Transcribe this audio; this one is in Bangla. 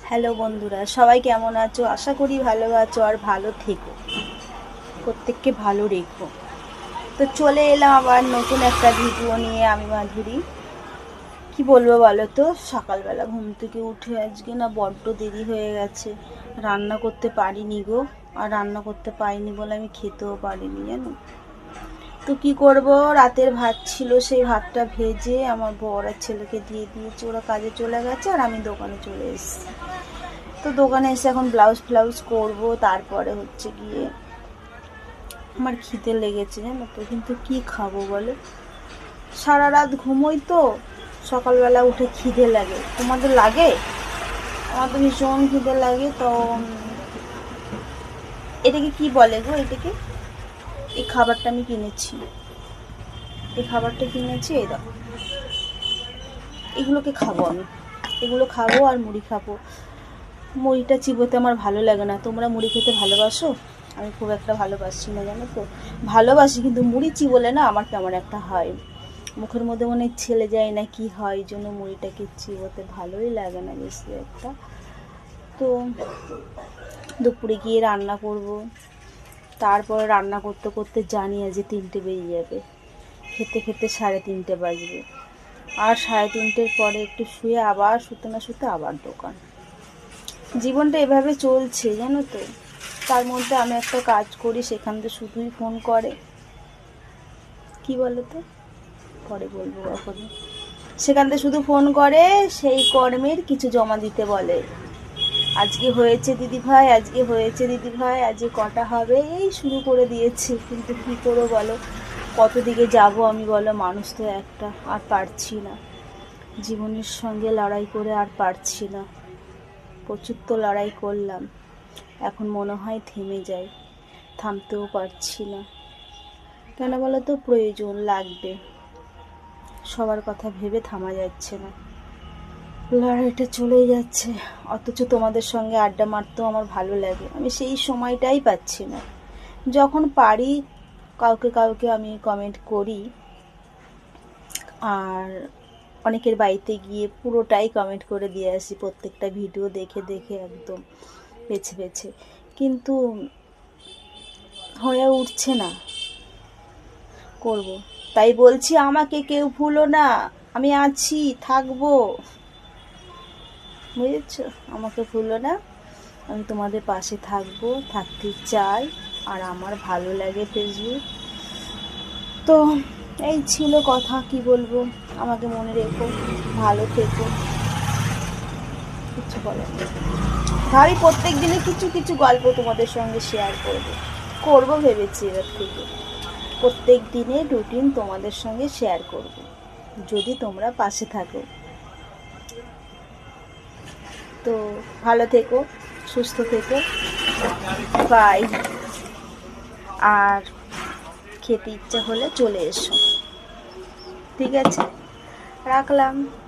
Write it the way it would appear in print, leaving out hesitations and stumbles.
হ্যালো বন্ধুরা, সবাই কেমন আছো? আশা করি ভালো আছো আর ভালো থেকো, প্রত্যেককে ভালো রেখো। তো চলে এলাম আবার নতুন একটা ভিডিও নিয়ে। আমি মাধুরী। কি বলবো বলো তো, সকালবেলা ঘুম থেকে উঠে আজকে না বড্ড দেরি হয়ে গেছে। রান্না করতে পারিনি গো। আর রান্না করতে পারিনি বলে আমি খেতেও পারিনি, জানো তো কি করব। রাতের ভাত ছিল, সেই ভাতটা ভেজে আমার বর আর ছেলেকে দিয়ে দিয়েছে, ওরা কাজে চলে গেছে আর আমি দোকানে চলে এসেছি। তো দোকানে এসে এখন ব্লাউজ ফ্লাউজ করবো, তারপরে হচ্ছে গিয়ে আমার খিদে লেগেছে জানো তো, কিন্তু কি খাবো বলো। সারা রাত ঘুমোই তো, সকালবেলা উঠে খিদে লাগে। তোমাদের লাগে? আমার তো ভীষণ খিদে লাগে। তো এটাকে কি বলে গো? এটাকে, এই খাবারটা আমি কিনেছি, এই খাবারটা কিনেছি, এই দেখো, এগুলোকে খাবো আমি। এগুলো খাবো আর মুড়ি খাবো। মুড়িটা চিবোতে আমার ভালো লাগে না। তোমরা মুড়ি খেতে ভালোবাসো? আমি খুব একটা ভালোবাসি না, জানো তো। ভালোবাসি কিন্তু মুড়ি চিবোলে না আমার কেমন একটা হয়, মুখের মধ্যে মনে ছেলে যায় না কি হয়, এই জন্য মুড়িটাকে চিবোতে ভালোই লাগে না বেশি একটা। তো দুপুরে গিয়ে রান্না করব। তারপরে রান্না করতে করতে জানি আজ 3টে বেজে যাবে, খেতে খেতে 3:30 বাজবে। আর 3:30-র পরে একটু শুয়ে আবার শুতে না শুতে আবার দোকান। জীবনটা এভাবে চলছে জানো তো। তার মধ্যে আমি একটা কাজ করি, সেখান থেকে শুধুই ফোন করে। কি বলো তো, পরে বলবো কখনো। সেখান থেকে শুধু ফোন করে, সেই কর্মের কিছু জমা দিতে বলে। আজকে হয়েছে দিদি ভাই, আজকে হয়েছে দিদি ভাই, আজকে কটা হবে, এই শুরু করে দিয়েছে। কিন্তু কি করবো বলো, কত দিকে যাব আমি বলো। মানুষ তো একটা, আর পারছি না। জীবনের সঙ্গে লড়াই করে আর পারছি না। প্রচুর তো লড়াই করলাম, এখন মনে হয় থেমে যাই। থামতেও পারছি না। কেন বলো তো, প্রয়োজন লাগবে। সবার কথা ভেবে থামা যাচ্ছে না, লড়াইটা চলেই যাচ্ছে। অথচ তোমাদের সঙ্গে আড্ডা মারতেও আমার ভালো লাগে, আমি সেই সময়টাই পাচ্ছি না। যখন পারি কাউকে কাউকে আমি কমেন্ট করি, আর অনেকের বাড়িতে গিয়ে পুরোটাই কমেন্ট করে দিয়ে আসি, প্রত্যেকটা ভিডিও দেখে দেখে একদম বেছে বেছে। কিন্তু হয়ে উঠছে না, করব। তাই বলছি, আমাকে কেউ ভুলো না, আমি আছি, থাকবো, বুঝেছ? আমাকে ভুলো না, আমি তোমাদের পাশে থাকবো, থাকতে চাই। আর আমার ভালো লাগে ফেসবুক। তো এই ছিল কথা, কি বলবো। আমাকে মনে রেখো, ভালো থেকো, কিছু বলার নেই। ভাবি প্রত্যেক দিনে কিছু কিছু গল্প তোমাদের সঙ্গে শেয়ার করবো ভেবেছি। এবার থেকে প্রত্যেক দিনে রুটিন তোমাদের সঙ্গে শেয়ার করব, যদি তোমরা পাশে থাকো। তো ভালো থেকো, সুস্থ থেকো, বাই। আর খেতে ইচ্ছা হলে চলে এসো, ঠিক আছে? রাখলাম।